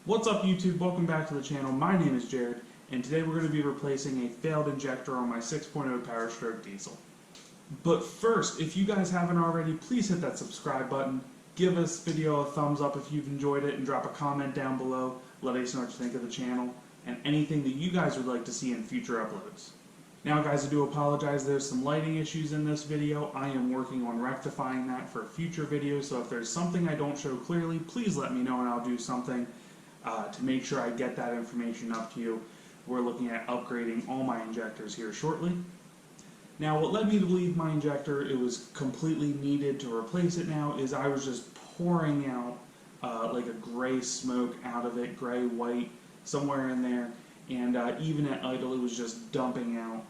What's up YouTube? Welcome back to the channel. My name is Jared, and today we're going to be replacing a failed injector on my 6.0 powerstroke diesel. But first, if you guys haven't already, please hit that subscribe button, give this video a thumbs up if you've enjoyed it, and drop a comment down below, let us know what you think of the channel, and anything that you guys would like to see in future uploads. Now guys, I do apologize, there's some lighting issues in this video. I am working on rectifying that for future videos, so if there's something I don't show clearly, please let me know and I'll do something to make sure I get that information up to you. We're looking at upgrading all my injectors here shortly. Now what led me to leave my injector, it was completely needed to replace it now, is I was just pouring out like a gray smoke out of it, gray, white, somewhere in there, and even at idle it was just dumping out.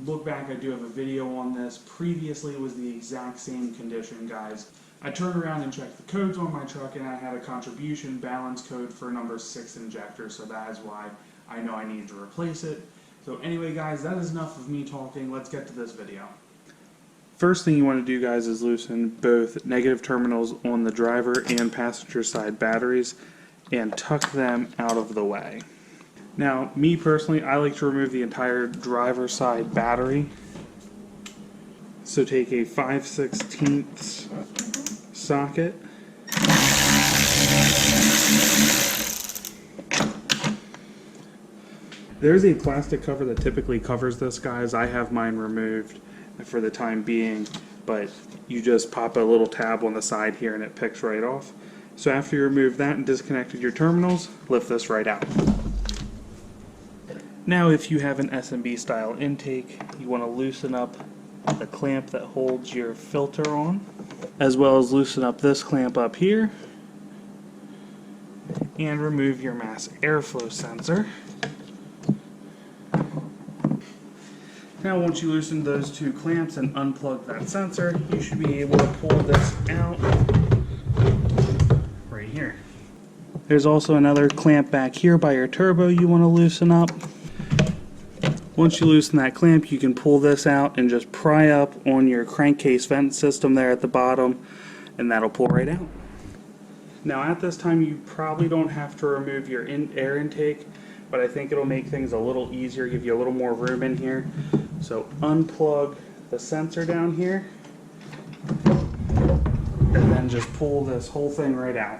Look back, I do have a video on this. Previously it was the exact same condition, guys. I turned around and checked the codes on my truck and I had a contribution balance code for number 6 injector, so that is why I know I needed to replace it. So anyway guys, that is enough of me talking. Let's get to this video. First thing you want to do guys is loosen both negative terminals on the driver and passenger side batteries and tuck them out of the way. Now me personally, I like to remove the entire driver side battery. So take a 5/16 socket, there's a plastic cover that typically covers this, guys. I have mine removed for the time being, but you just pop a little tab on the side here and it picks right off. So after you remove that and disconnected your terminals, lift this right out. Now if you have an SMB style intake, you want to loosen up the clamp that holds your filter on, as well as loosen up this clamp up here and remove your mass airflow sensor. Now once you loosen those two clamps and unplug that sensor, you should be able to pull this out right here. There's also another clamp back here by your turbo you want to loosen up. Once you loosen that clamp, you can pull this out and just pry up on your crankcase vent system there at the bottom, and that'll pull right out. Now at this time you probably don't have to remove your air intake, but I think it'll make things a little easier, give you a little more room in here. So unplug the sensor down here and then just pull this whole thing right out.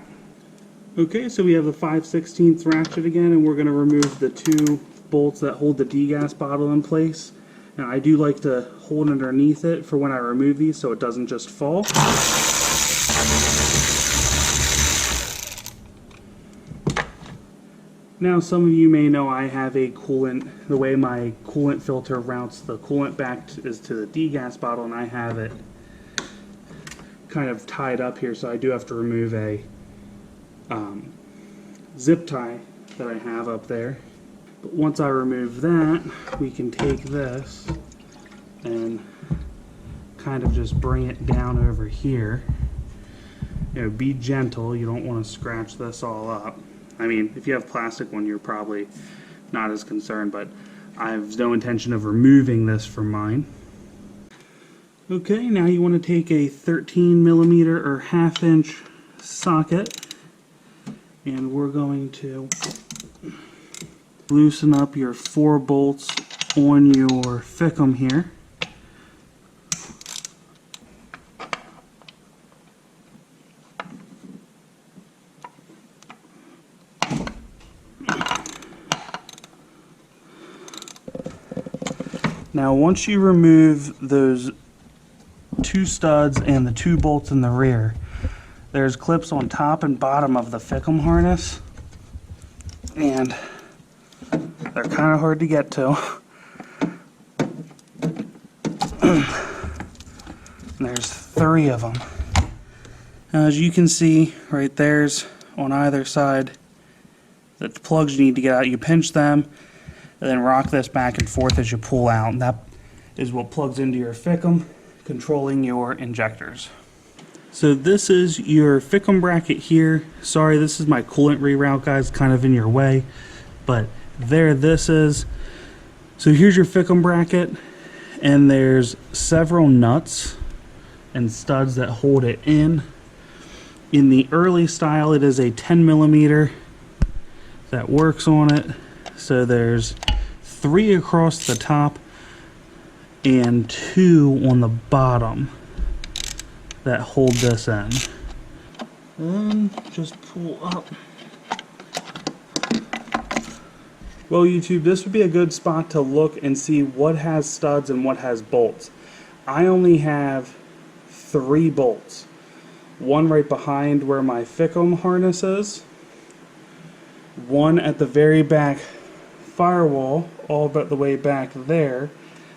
Okay, so we have the 5/16 ratchet again, and we're going to remove the two bolts that hold the degas bottle in place. Now I do like to hold underneath it for when I remove these so it doesn't just fall. Now some of you may know I have a coolant, the way my coolant filter routes the coolant back is to the degas bottle, and I have it kind of tied up here, so I do have to remove a zip tie that I have up there. But once I remove that, we can take this and kind of just bring it down over here. You know, be gentle, you don't want to scratch this all up. I mean, if you have plastic one, you're probably not as concerned, but I have no intention of removing this from mine. Okay, now you want to take a 13mm or 1/2 inch socket, and we're going to loosen up your 4 bolts on your Fickum here. Now once you remove those 2 studs and the 2 bolts in the rear, there's clips on top and bottom of the Fickum harness, and they're kind of hard to get to. There's 3 of them. Now, as you can see, right there's on either side the plugs you need to get out. You pinch them and then rock this back and forth as you pull out. And that is what plugs into your Fickum, controlling your injectors. So this is your Fickum bracket here. Sorry, this is my coolant reroute, guys, kind of in your way, but there this is. So here's your Fickum bracket, and there's several nuts and studs that hold it in. In the early style, it is a 10mm that works on it. So there's 3 across the top and 2 on the bottom that hold this in. And just pull up. Well, YouTube, this would be a good spot to look and see what has studs and what has bolts. I only have 3 bolts. One right behind where my Fickum harness is. One at the very back firewall, all but the way back there,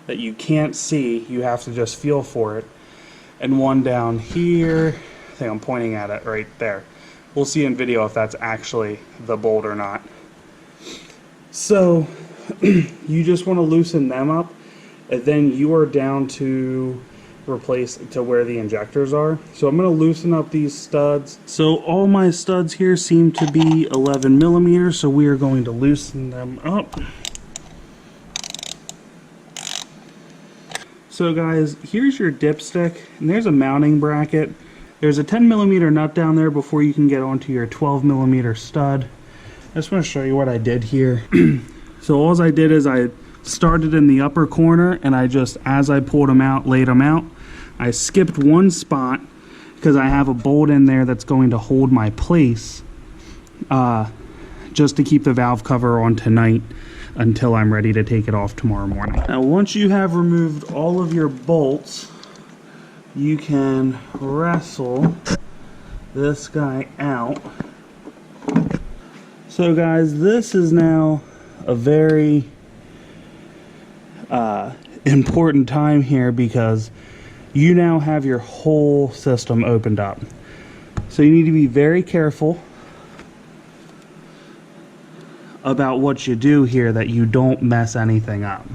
that you can't see. You have to just feel for it. And one down here. I think I'm pointing at it right there. We'll see in video if that's actually the bolt or not. So you just want to loosen them up, and then you are down to replace to where the injectors are. So I'm going to loosen up these studs. So all my studs here seem to be 11 millimeters, so we are going to loosen them up. So guys, here's your dipstick, and there's a mounting bracket. There's a 10 millimeter nut down there before you can get onto your 12 millimeter stud. I just want to show you what I did here. So all I did is I started in the upper corner, and I just, as I pulled them out, laid them out. I skipped one spot because I have a bolt in there that's going to hold my place, just to keep the valve cover on tonight until I'm ready to take it off tomorrow morning. Now once you have removed all of your bolts, you can wrestle this guy out. So guys, this is now a very important time here, because you now have your whole system opened up. So you need to be very careful about what you do here, that you don't mess anything up.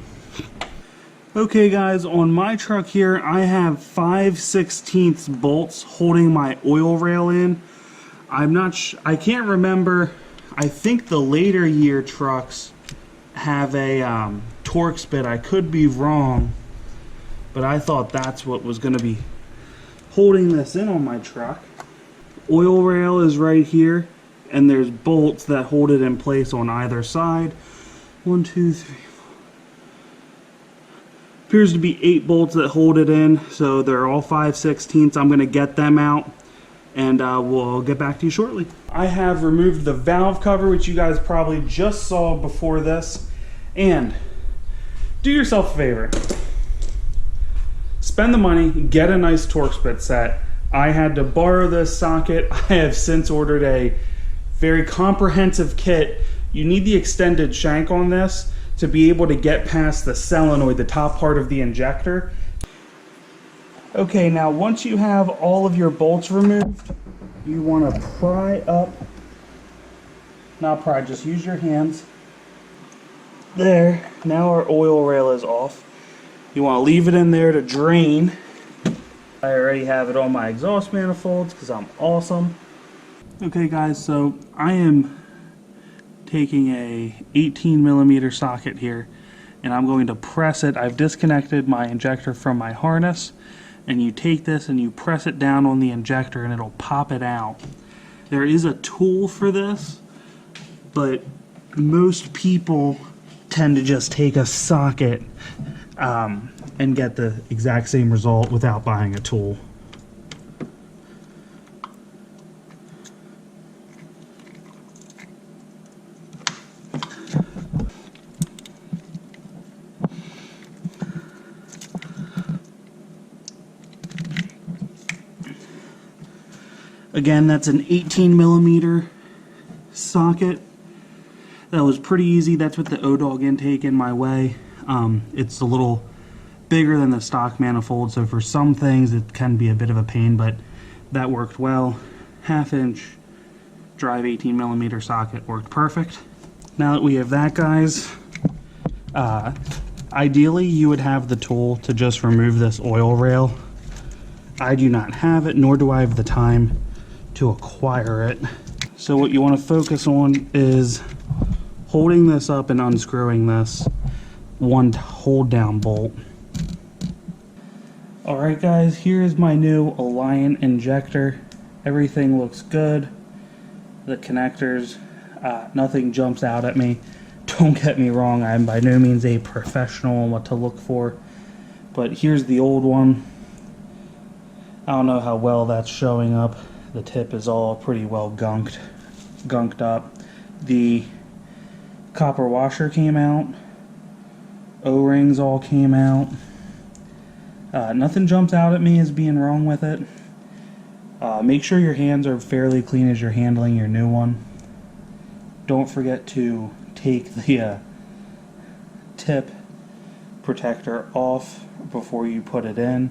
Okay guys, on my truck here, I have 5/16 bolts holding my oil rail in. I can't remember. I think the later year trucks have a Torx bit. I could be wrong, but I thought that's what was going to be holding this in on my truck. Oil rail is right here, and there's bolts that hold it in place on either side. 1, 2, 3, 4. Appears to be 8 bolts that hold it in, so they're all 5/16. I'm going to get them out, and we'll get back to you shortly. I have removed the valve cover, which you guys probably just saw before this. And do yourself a favor. Spend the money, get a nice Torx bit set. I had to borrow this socket. I have since ordered a very comprehensive kit. You need the extended shank on this to be able to get past the solenoid, the top part of the injector. Okay, now once you have all of your bolts removed, you want to pry up, not pry, just use your hands. There, now our oil rail is off. You want to leave it in there to drain. I already have it on my exhaust manifolds because I'm awesome. Okay guys, so I am taking a 18 millimeter socket here, and I'm going to press it. I've disconnected my injector from my harness, and you take this and you press it down on the injector and it'll pop it out. There is a tool for this, but most people tend to just take a socket and get the exact same result without buying a tool. Again, that's an 18 millimeter socket. That was pretty easy. That's with the O-Dog intake in my way. It's a little bigger than the stock manifold, so for some things it can be a bit of a pain, but that worked well. 1/2 inch drive 18 millimeter socket worked perfect. Now that we have that, guys, ideally you would have the tool to just remove this oil rail. I do not have it, nor do I have the time to acquire it. So what you want to focus on is holding this up and unscrewing this one hold down bolt. Alright guys, here's my new Alliant injector. Everything looks good. The connectors, Nothing jumps out at me. Don't get me wrong, I'm by no means a professional on what to look for. But here's the old one. I don't know how well that's showing up. The tip is all pretty well gunked up. The copper washer came out. O-rings all came out. Nothing jumps out at me as being wrong with it. Make sure your hands are fairly clean as you're handling your new one. Don't forget to take the tip protector off before you put it in.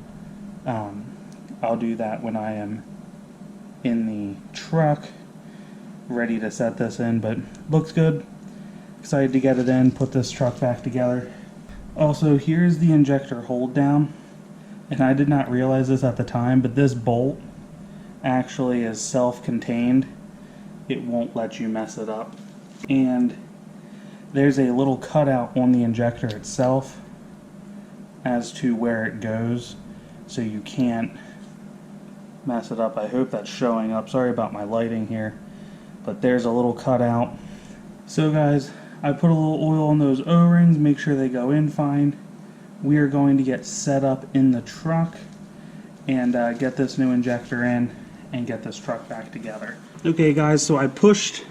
I'll do that when I am in the truck ready to set this in, but looks good. Excited to get it in, put this truck back together. Also, here's the injector hold down, and I did not realize this at the time, but this bolt actually is self-contained. It won't let you mess it up. And there's a little cutout on the injector itself as to where it goes, so you can't mess it up. I hope that's showing up. Sorry about my lighting here, but there's a little cutout. So guys, I put a little oil on those O-rings, make sure they go in fine. We are going to get set up in the truck and get this new injector in and get this truck back together. Okay guys, so I pushed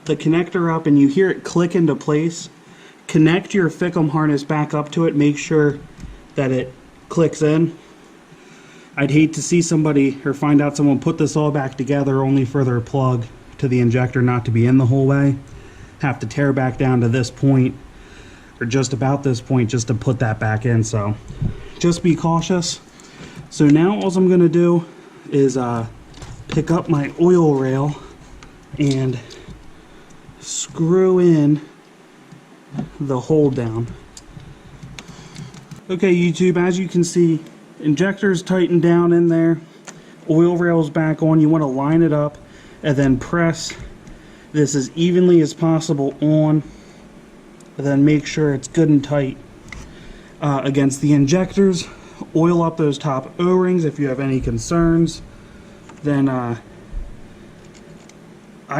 the connector up and you hear it click into place. Connect your Fickum harness back up to it, make sure that it clicks in. I'd hate to see somebody or find out someone put this all back together only for their plug to the injector not to be in the whole way. Have to tear back down to this point or just about this point just to put that back in, so just be cautious. So now all I'm going to do is pick up my oil rail and screw in the hold down. Okay YouTube, as you can see, injector's tightened down in there, oil rail's back on. You want to line it up and then press this as evenly as possible on, and then make sure it's good and tight against the injectors. Oil up those top O-rings. If you have any concerns, then I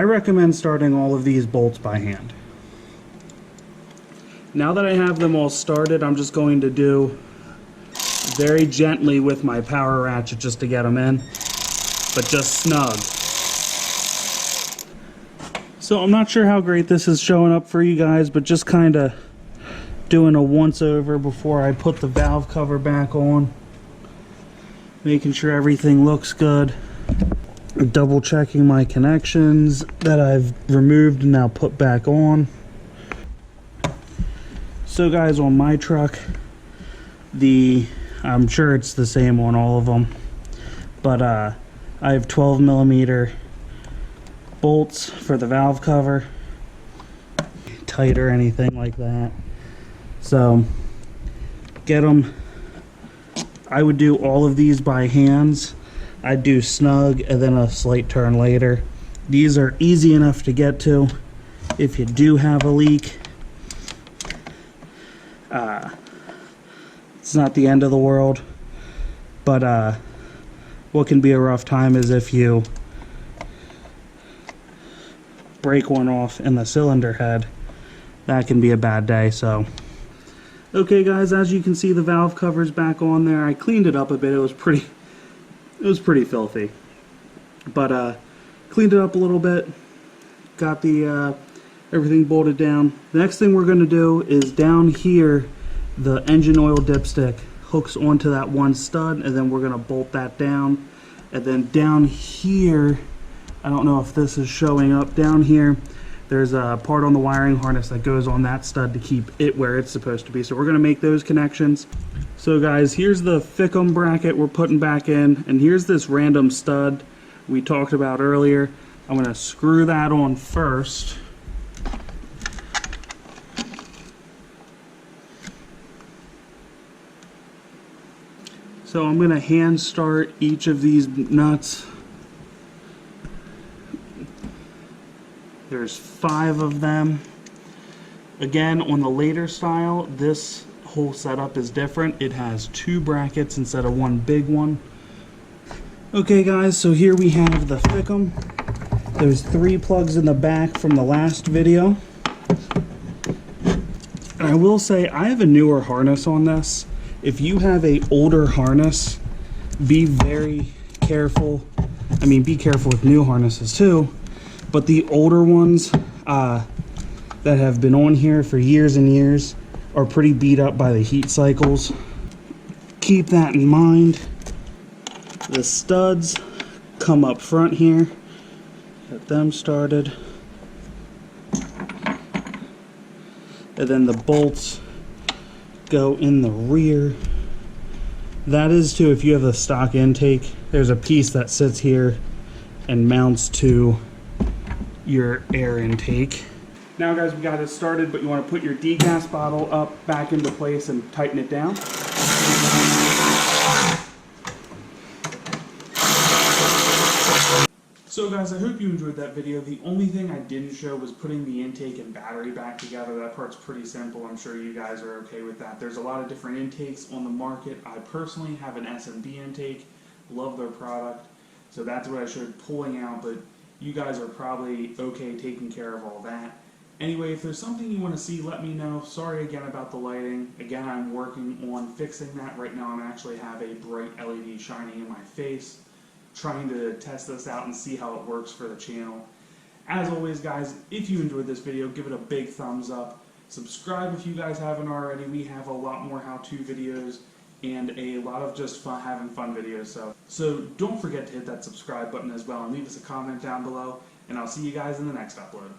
recommend starting all of these bolts by hand. Now that I have them all started, I'm just going to do very gently with my power ratchet just to get them in, but just snug. So I'm not sure how great this is showing up for you guys, but just kind of doing a once over before I put the valve cover back on, making sure everything looks good, double checking my connections that I've removed and now put back on. So guys, on my truck, I'm sure it's the same on all of them, but I have 12mm bolts for the valve cover, tight or anything like that. So get them. I would do all of these by hands. I'd do snug and then a slight turn later. These are easy enough to get to if you do have a leak. It's not the end of the world, but what can be a rough time is if you break one off in the cylinder head. That can be a bad day. So okay guys, as you can see, the valve cover's back on there. I cleaned it up a bit. It was pretty filthy, but cleaned it up a little bit, got the everything bolted down. The next thing we're going to do is down here, the engine oil dipstick hooks onto that one stud, and then we're going to bolt that down. And then down here, I don't know if this is showing up, down here there's a part on the wiring harness that goes on that stud to keep it where it's supposed to be. So we're going to make those connections. So guys, here's the Fickum bracket we're putting back in, and here's this random stud we talked about earlier. I'm going to screw that on first. So I'm going to hand start each of these nuts. There's 5 of them. Again, on the later style, this whole setup is different. It has 2 brackets instead of 1 big one. Okay guys, so here we have the Fickum. There's 3 plugs in the back from the last video. And I will say, I have a newer harness on this. If you have an older harness, be very careful. I mean, be careful with new harnesses too. But the older ones that have been on here for years and years are pretty beat up by the heat cycles. Keep that in mind. The studs come up front here. Get them started. And then the bolts go in the rear. That is too, if you have the stock intake, there's a piece that sits here and mounts to your air intake. Now guys, we got it started, but you want to put your degas bottle up back into place and tighten it down. So guys, I hope you enjoyed that video. The only thing I didn't show was putting the intake and battery back together. That part's pretty simple. I'm sure you guys are okay with that. There's a lot of different intakes on the market. I personally have an S&B intake. Love their product. So that's what I showed pulling out, but you guys are probably okay taking care of all that. Anyway, if there's something you want to see, let me know. Sorry again about the lighting. Again, I'm working on fixing that. Right now, I actually have a bright LED shining in my face, trying to test this out and see how it works for the channel. As always guys, if you enjoyed this video, give it a big thumbs up. Subscribe if you guys haven't already. We have a lot more how-to videos and a lot of just having fun videos. So don't forget to hit that subscribe button as well and leave us a comment down below, and I'll see you guys in the next upload.